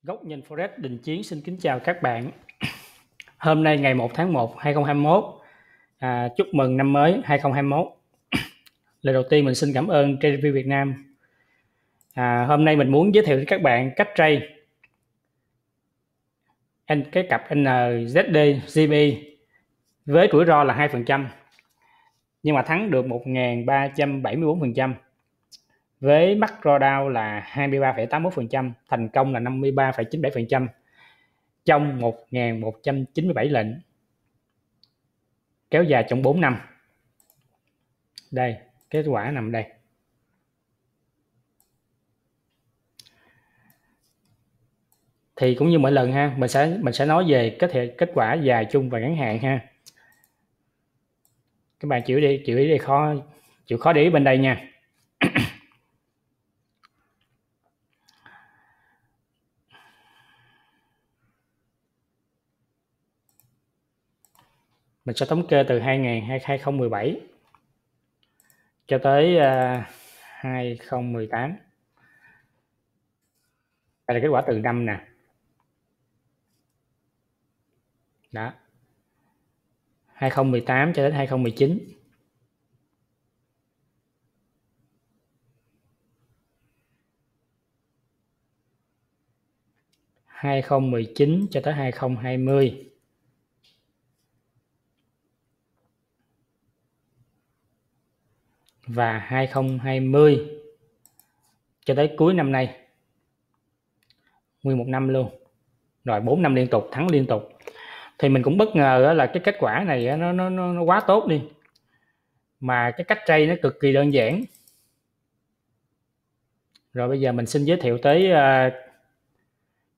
Góc nhìn Forex Đình Chiến xin kính chào các bạn. Hôm nay ngày 1 tháng 1, 2021. Chúc mừng năm mới 2021. Lời đầu tiên mình xin cảm ơn TradingView Việt Nam. Hôm nay mình muốn giới thiệu với các bạn cách trade cái cặp NZD JPY với rủi ro là 2%, nhưng mà thắng được 1.374%, với mắc drawdown là 23,81%, thành công là 53,97% trong 1.197 lệnh kéo dài trong 4 năm. Đây, kết quả nằm đây. Thì cũng như mỗi lần ha, mình sẽ nói về kết quả dài, chung và ngắn hạn ha. Các bạn chịu khó để ý bên đây nha. Mình sẽ thống kê từ 2017 cho tới 2018. Đây là kết quả từ năm nè. Đó. 2018 cho đến 2019. (2019) cho tới 2020. Và 2020 cho tới cuối năm nay. Nguyên một năm luôn. Rồi 4 năm liên tục, thắng liên tục. Thì mình cũng bất ngờ là cái kết quả này nó quá tốt đi. Mà cái cách trade nó cực kỳ đơn giản. Rồi bây giờ mình xin giới thiệu tới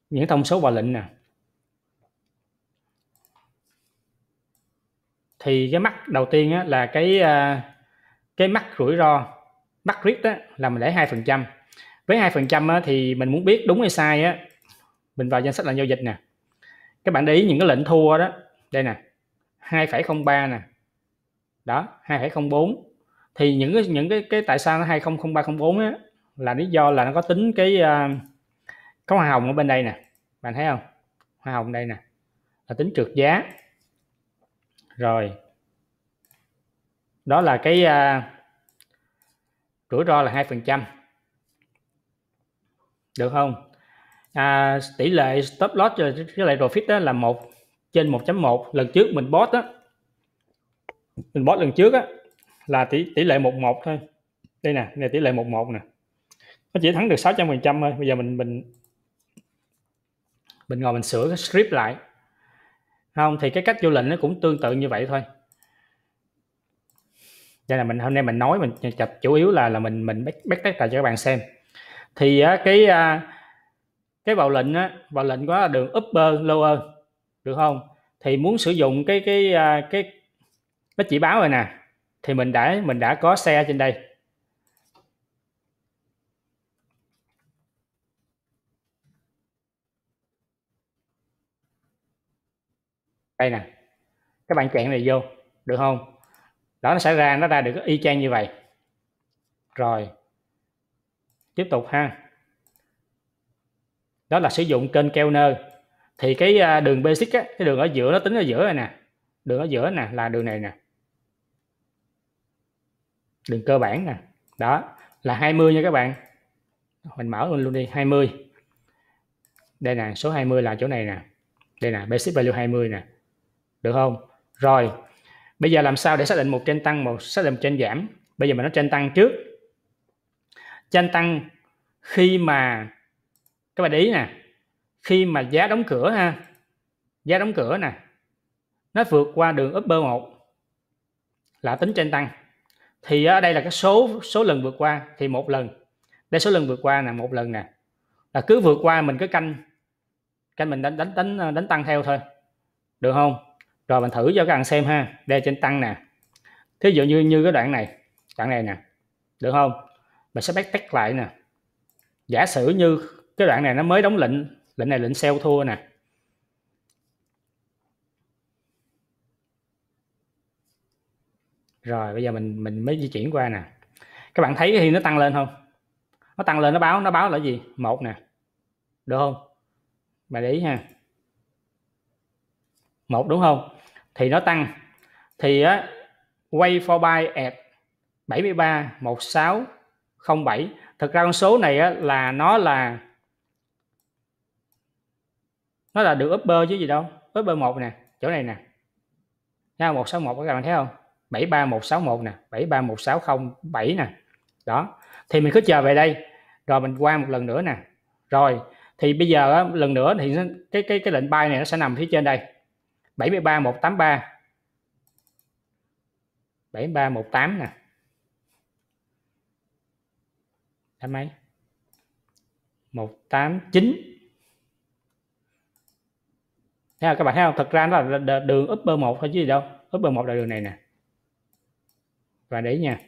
những thông số vào lệnh nè. Thì cái mắc đầu tiên á, là cái mắc rủi ro, mắc risk á, là mình để 2%. Với 2% á, thì mình muốn biết đúng hay sai á, mình vào danh sách lệnh giao dịch nè. Các bạn để ý những cái lệnh thua đó, đây nè, 2,03 nè. Đó, 2,04. Thì những cái tại sao nó 200304 á, là lý do là nó có tính có hoa hồng ở bên đây nè. Bạn thấy không? Hoa hồng đây nè, là tính trượt giá. Rồi. Đó là cái rủi ro là 2%. Được không? Tỷ lệ stop loss với lại profit đó là 1/1.1. Lần trước mình bot á, mình bot lần trước á là tỷ lệ 11 thôi. Đây nè, này tỷ lệ 11 nè. Nó chỉ thắng được 600% thôi. Bây giờ mình ngồi mình sửa cái script lại. Không thì cái cách vô lệnh nó cũng tương tự như vậy thôi. Đây là hôm nay mình nói, mình chủ yếu là mình backtest lại cho các bạn xem. Thì cái vào lệnh á, vào lệnh có đường upper lower, được không? Thì muốn sử dụng cái chỉ báo rồi nè, thì mình đã có share trên đây. Đây nè, các bạn chọn này vô, được không? Đó, nó sẽ nó ra được y chang như vậy. Rồi tiếp tục ha. Đó là sử dụng kênh Kellner. Thì cái đường basic á, cái đường ở giữa nó tính ở giữa rồi nè. Đường ở giữa nè là đường này nè, đường cơ bản nè. Đó là 20 nha các bạn. Mình mở luôn đi, 20. Đây nè, số 20 là chỗ này nè. Đây nè, basic value 20 nè. Được không? Rồi, bây giờ làm sao để xác định một trend tăng, một xác định một trend giảm? Bây giờ mình nói trend tăng trước. Trend tăng khi mà các bạn để ý nè, khi mà giá đóng cửa ha, giá đóng cửa nè, nó vượt qua đường upper 1 là tính trend tăng. Thì ở đây là cái số lần vượt qua, thì một lần. Đây số lần vượt qua nè, một lần nè. Là cứ vượt qua mình cứ canh mình đánh tăng theo thôi. Được không? Rồi mình thử cho các bạn xem ha. Đây trên tăng nè. Thí dụ như cái đoạn này nè. Được không? Mình sẽ backtest lại nè. Giả sử như cái đoạn này nó mới đóng lệnh này lệnh sell thua nè. Rồi bây giờ mình mới di chuyển qua nè. Các bạn thấy khi nó tăng lên không? Nó tăng lên, nó báo là gì? 1 nè. Được không? Bạn để ý ha. 1 đúng không? Thì nó tăng. Thì á wait for buy at 731607. Thực ra con số này á là nó là được upper chứ gì đâu. Upper 1 nè, chỗ này nè. Nha, 161 các bạn thấy không? 73161 nè, 731607 nè. Đó. Thì mình cứ chờ về đây rồi mình qua một lần nữa nè. Rồi, thì bây giờ á, lần nữa thì cái lệnh buy này nó sẽ nằm phía trên đây. 73183. 7318 nè. Thấy mấy? 189. Thế là các bạn thấy không? Thật ra nó là đường upper 1 thôi chứ gì đâu. Upper 1 là đường này nè. Và để ý nha.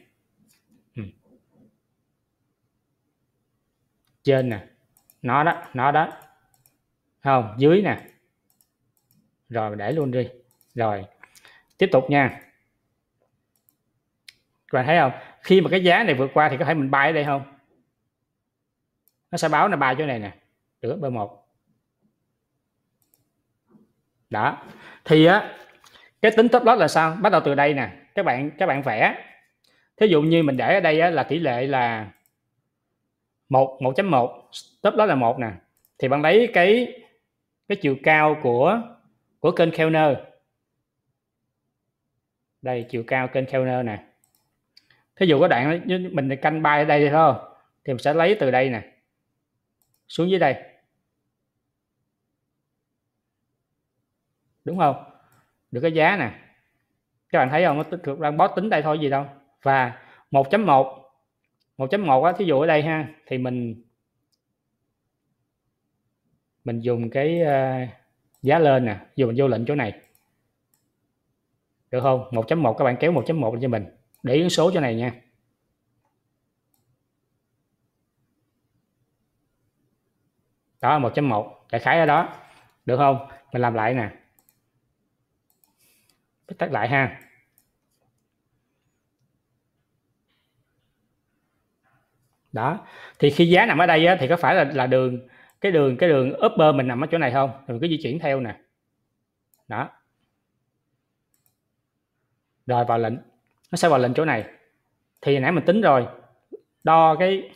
Trên nè. Nó đó. Không, dưới nè. Rồi để luôn đi. Rồi. Tiếp tục nha. Các bạn thấy không? Khi mà cái giá này vượt qua thì có thể mình buy ở đây không? Nó sẽ báo là buy chỗ này nè. Được upper 1. Đó. Thì á cái tính top loss là sao? Bắt đầu từ đây nè. Các bạn vẽ. Thí dụ như mình để ở đây á, là tỷ lệ là 1.1, top loss là 1 nè. Thì bạn lấy cái chiều cao của kênh Kellner. Đây, chiều cao kênh Kellner nè. Thí dụ có đoạn mình canh buy ở đây thôi, thì mình sẽ lấy từ đây nè xuống dưới đây. Đúng không? Được cái giá nè. Các bạn thấy không? Nó thực đang bó tính đây thôi gì đâu. Và 1.1 á, thí dụ ở đây ha, thì mình dùng cái giá lên nè, dù mình vô lệnh chỗ này. Được không? 1.1 các bạn kéo 1.1 cho mình. Để ý số chỗ này nha. Đó, 1.1, đại khái ở đó. Được không? Mình làm lại nè. Tắt lại ha. Đó. Thì khi giá nằm ở đây á, thì có phải là cái đường upper mình nằm ở chỗ này không? Mình cứ di chuyển theo nè. Đó. Rồi vào lệnh. Nó sẽ vào lệnh chỗ này. Thì nãy mình tính rồi. Đo cái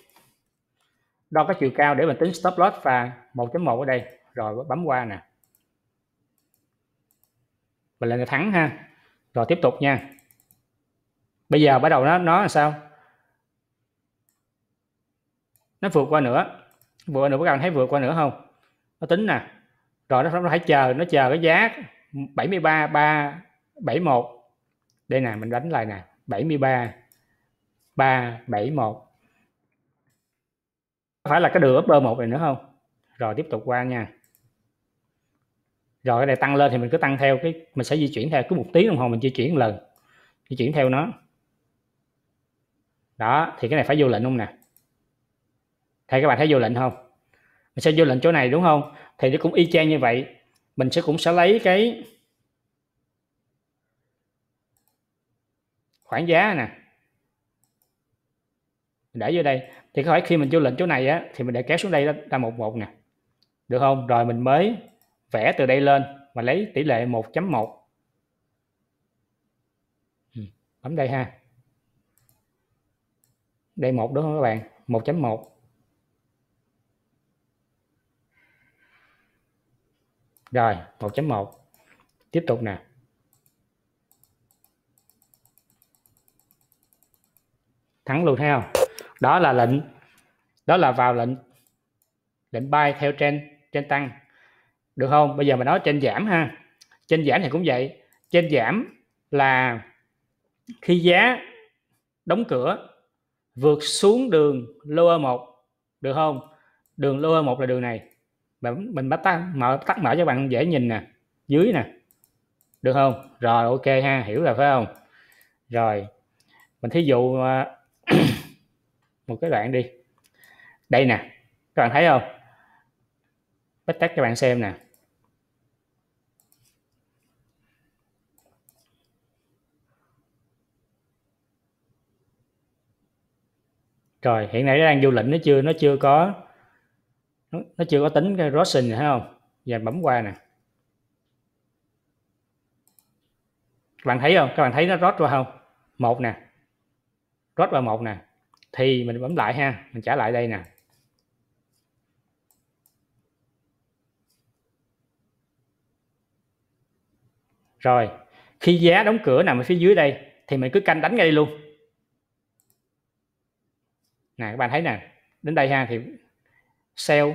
chiều cao để mình tính stop loss và 1.1 ở đây. Rồi bấm qua nè. Mình lên là thắng ha. Rồi tiếp tục nha. Bây giờ bắt đầu nó là sao? Nó vượt qua nữa. Các bạn thấy vượt qua nữa không? Nó tính nè. Rồi nó phải chờ cái giá 73.371. Đây nè, mình đánh lại nè, 73.371. Có phải là cái đường upper 1 này nữa không? Rồi tiếp tục qua nha. Rồi cái này tăng lên thì mình cứ tăng theo mình sẽ di chuyển theo cứ 1 tiếng đồng hồ mình di chuyển một lần. Di chuyển theo nó. Đó, thì cái này phải vô lệnh không nè. Thầy các bạn thấy vô lệnh không? Mình sẽ vô lệnh chỗ này đúng không? Thì nó cũng y chang như vậy. Mình cũng sẽ lấy cái khoảng giá nè. Mình để vô đây. Thì có phải khi mình vô lệnh chỗ này á, thì mình để kéo xuống đây ra 11 nè. Được không? Rồi mình mới vẽ từ đây lên và lấy tỷ lệ 1.1. Bấm đây ha. Đây 1 đúng không các bạn? 1.1. Rồi, 1.1. Tiếp tục nè. Thắng luôn thấy không? Đó là lệnh. Đó là vào lệnh buy theo trend tăng. Được không? Bây giờ mình nói trend giảm ha. Trend giảm thì cũng vậy. Trend giảm là khi giá đóng cửa vượt xuống đường lower 1. Được không? Đường lower 1 là đường này. Mình bắt tắt mở cho bạn dễ nhìn nè. Dưới nè. Được không? Rồi ok ha, hiểu rồi phải không? Rồi. Mình thí dụ một cái đoạn đi. Đây nè. Các bạn thấy không? Bắt tắt cho bạn xem nè. Rồi, hiện nay nó đang vô lệnh nó chưa có tính cái Rosen thấy không? Giờ bấm qua nè, các bạn thấy không, các bạn thấy nó rót vào không, một nè, rót vào một nè, thì mình bấm lại ha, mình trả lại đây nè. Rồi khi giá đóng cửa nằm ở phía dưới đây thì mình cứ canh đánh ngay luôn nè, các bạn thấy nè, đến đây ha, thì sell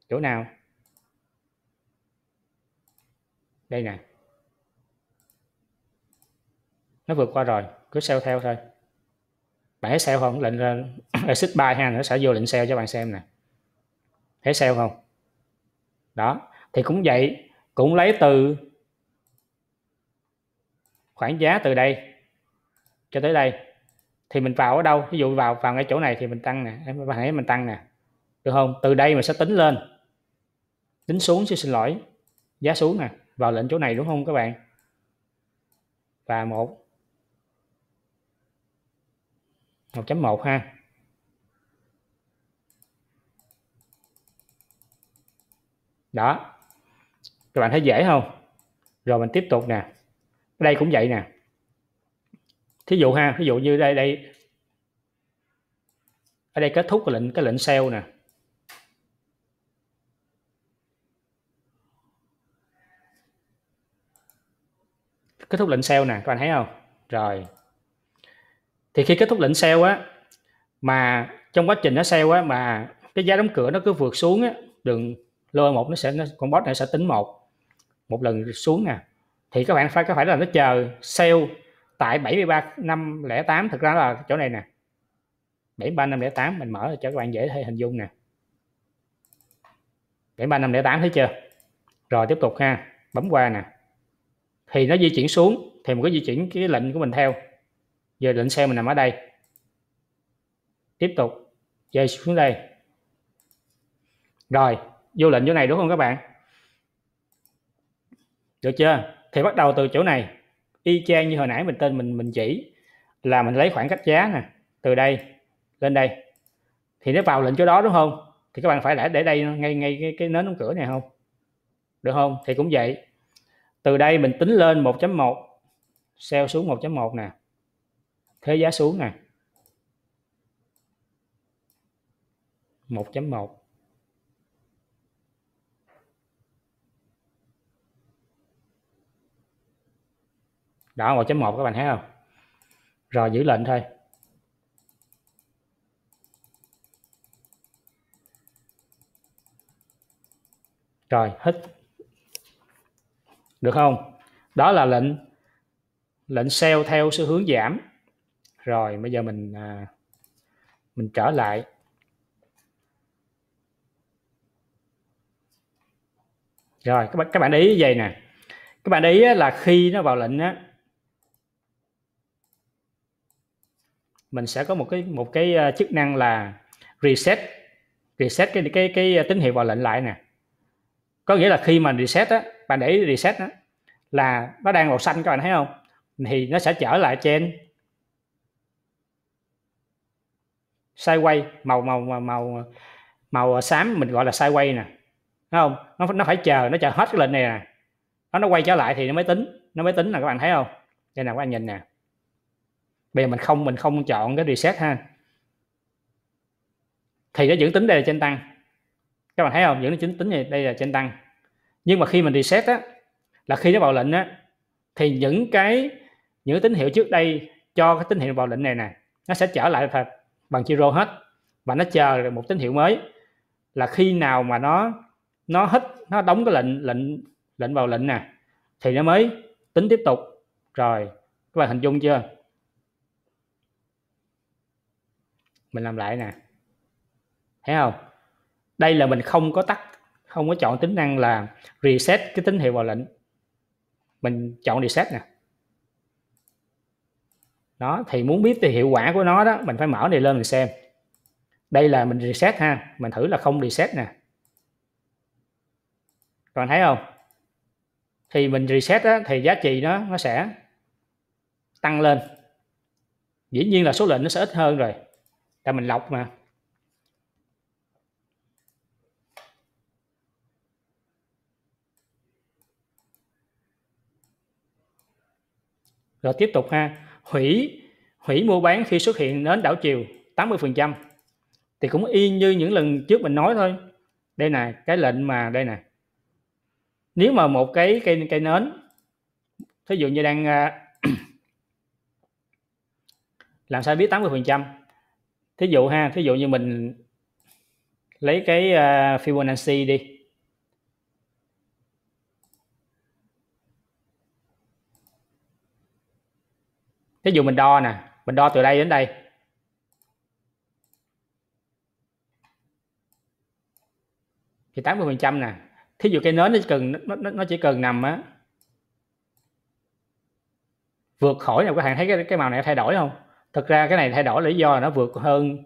chỗ nào đây nè, nó vượt qua rồi, cứ sell theo thôi. Bạn thấy sell không, lệnh exit buy ha, nó sẽ vô lệnh sell cho bạn xem nè, thấy sell không? Đó, thì cũng vậy, cũng lấy từ khoảng giá từ đây cho tới đây, thì mình vào ở đâu, ví dụ vào ngay chỗ này thì mình tăng nè, em thấy mình tăng nè, được không? Từ đây mình sẽ tính lên, tính xuống, xin lỗi, giá xuống nè, vào lệnh chỗ này đúng không các bạn? Và 1.1 ha. Đó, các bạn thấy dễ không? Rồi mình tiếp tục nè, đây cũng vậy nè, thí dụ ha, ví dụ như đây ở đây kết thúc cái lệnh sell nè, kết thúc lệnh sell nè, các bạn thấy không? Rồi thì khi kết thúc lệnh sell á, mà trong quá trình nó sell á, mà cái giá đóng cửa nó cứ vượt xuống á, đường lower một con bot này sẽ tính một lần xuống nè, thì các bạn phải là nó chờ sell tại 73.508, thực ra là chỗ này nè, 73.508, mình mở cho các bạn dễ hình dung nè, 73.508, thấy chưa? Rồi tiếp tục ha, bấm qua nè, thì nó di chuyển xuống thì mình có di chuyển cái lệnh của mình theo. Giờ lệnh sell mình nằm ở đây, tiếp tục dây xuống đây, rồi vô lệnh chỗ này đúng không các bạn? Được chưa? Thì bắt đầu từ chỗ này y chang như hồi nãy mình chỉ là mình lấy khoảng cách giá nè, từ đây lên đây thì nó vào lệnh chỗ đó đúng không? Thì các bạn phải để đây ngay cái nến đóng cửa này không? Được không? Thì cũng vậy, từ đây mình tính lên 1.1, sell xuống 1.1 nè, thế giá xuống nè, 1.1, đó 1.1 các bạn thấy không? Rồi giữ lệnh thôi. Rồi hít, được không? Đó là lệnh sell theo xu hướng giảm. Rồi bây giờ mình trở lại, rồi các bạn để ý như vậy nè, các bạn để ý là khi nó vào lệnh á, mình sẽ có một cái chức năng là reset cái tín hiệu vào lệnh lại nè. Có nghĩa là khi mà reset á, bạn để ý reset á, là nó đang màu xanh các bạn thấy không? Thì nó sẽ trở lại trên sideways, màu xám mình gọi là sideways nè, thấy không? Nó phải chờ hết cái lệnh này nè, nó quay trở lại thì nó mới tính là các bạn thấy không? Đây nè, các bạn nhìn nè, bây giờ mình không chọn cái reset ha, thì nó vẫn tính đây là trên tăng, các bạn thấy không? Vẫn tính đây là trên tăng, nhưng mà khi mình reset á, là khi nó vào lệnh á, thì những cái tín hiệu trước đây cho cái tín hiệu vào lệnh này nè, nó sẽ trở lại bằng zero hết, và nó chờ một tín hiệu mới, là khi nào mà nó hít, nó đóng cái lệnh vào lệnh nè, thì nó mới tính tiếp tục. Rồi các bạn hình dung chưa? Mình làm lại nè, thấy không? Đây là mình không có chọn tính năng là reset cái tín hiệu vào lệnh, mình chọn reset nè. Đó, thì muốn biết thì hiệu quả của nó đó, mình phải mở này lên mình xem. Đây là mình reset ha, mình thử là không reset nè, các bạn thấy không? Thì mình reset á, thì giá trị nó sẽ tăng lên, dĩ nhiên là số lệnh nó sẽ ít hơn rồi, tại mình lọc mà. Rồi tiếp tục ha, hủy mua bán khi xuất hiện nến đảo chiều 80%. Thì cũng y như những lần trước mình nói thôi. Đây nè, cái lệnh mà đây nè. Nếu mà một cái cây nến, thí dụ như đang làm sao biết 80%? Thí dụ như mình lấy cái Fibonacci đi. Thí dụ mình đo nè, mình đo từ đây đến đây. Thì 80% nè. Thí dụ cây nến nó chỉ cần nằm á vượt khỏi này, các bạn thấy cái màu này thay đổi không? Thực ra cái này thay đổi là lý do là nó vượt hơn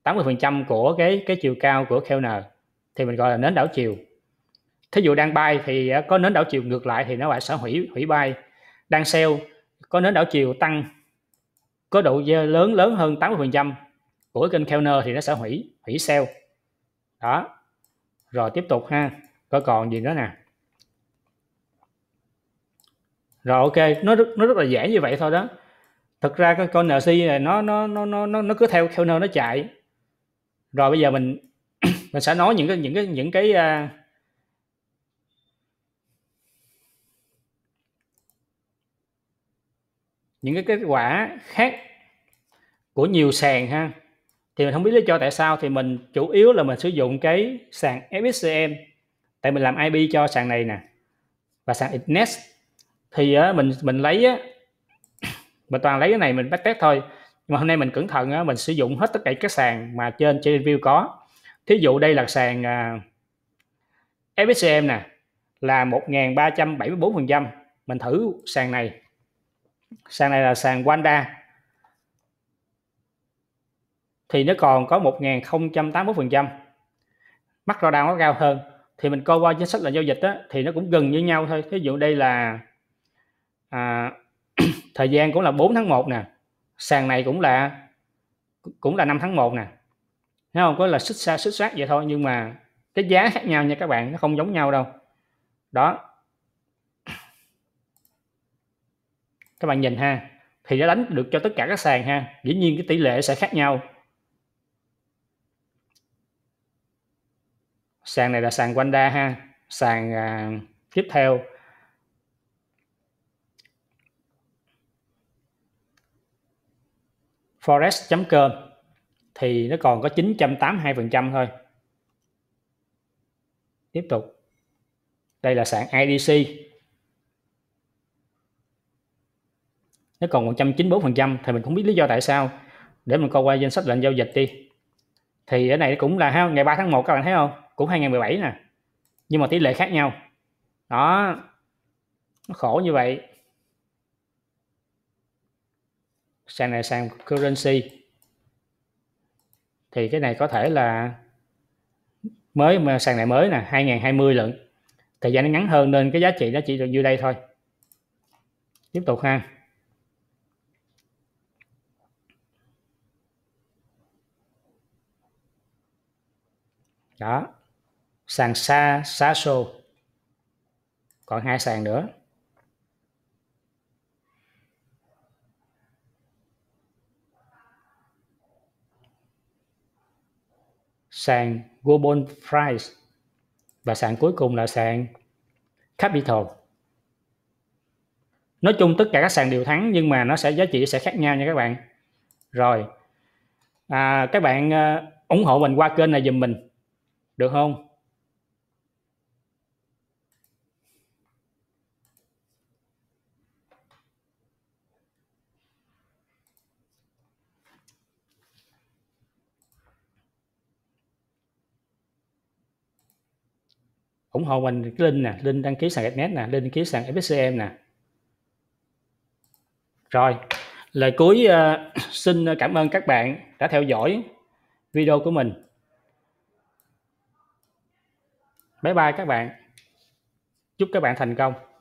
80% của cái chiều cao của Kellner, thì mình gọi là nến đảo chiều. Thí dụ đang bay thì có nến đảo chiều ngược lại thì nó lại sẽ hủy bay. Đang sell có nến đảo chiều tăng có độ lớn hơn 80% của kênh Kellner thì nó sẽ hủy sell. Đó. Rồi tiếp tục ha, có còn gì nữa nè. Rồi ok, nó rất là dễ như vậy thôi đó. Thực ra cái con NC này nó cứ theo Kellner nó chạy. Rồi bây giờ mình sẽ nói những cái kết quả khác của nhiều sàn ha. Thì mình không biết lý do tại sao, thì mình chủ yếu là mình sử dụng cái sàn FXCM tại mình làm IB cho sàn này nè và sàn Itnex. Thì mình lấy mình toàn lấy cái này mình backtest thôi. Nhưng mà hôm nay mình cẩn thận mình sử dụng hết tất cả các sàn mà trên TradingView có. Thí dụ đây là sàn FXCM nè, là 1374%. Mình thử sàn này. Sàn này là sàn Wanda, thì nó còn có 1081%. Mắc drawdown nó cao hơn. Thì mình coi qua danh sách là giao dịch á, thì nó cũng gần như nhau thôi. Ví dụ đây là thời gian cũng là 4 tháng 1 nè. Sàn này cũng là 5 tháng 1 nè. Thấy không? Có là xích sát vậy thôi, nhưng mà cái giá khác nhau nha các bạn, nó không giống nhau đâu. Đó. Các bạn nhìn ha, thì nó đánh được cho tất cả các sàn ha. Dĩ nhiên cái tỷ lệ sẽ khác nhau. Sàn này là sàn Wanda ha. Sàn tiếp theo forex.com thì nó còn có 982% thôi. Tiếp tục. Đây là sàn IDC. Nó còn 194%, thì mình không biết lý do tại sao. Để mình coi qua danh sách lệnh giao dịch đi. Thì cái này cũng là ngày 3 tháng 1 các bạn thấy không? Cũng 2017 nè. Nhưng mà tỷ lệ khác nhau. Đó. Nó khổ như vậy. Sàn này sàn currency. Thì cái này có thể là mới, mà sàn này mới nè, 2020 lận. Thời gian nó ngắn hơn nên cái giá trị nó chỉ được như đây thôi. Tiếp tục ha. Đó. Sàn Saso. Còn 2 sàn nữa. Sàn Global Price. Và sàn cuối cùng là sàn Capital. Nói chung tất cả các sàn đều thắng, nhưng mà nó sẽ giá trị sẽ khác nhau nha các bạn. Rồi. Các bạn ủng hộ mình qua kênh này giùm mình. Được không? Ủng hộ mình cái link nè, link đăng ký sàn Getnet nè, link đăng ký sàn FXCM nè. Rồi, lời cuối xin cảm ơn các bạn đã theo dõi video của mình. Bye bye các bạn. Chúc các bạn thành công.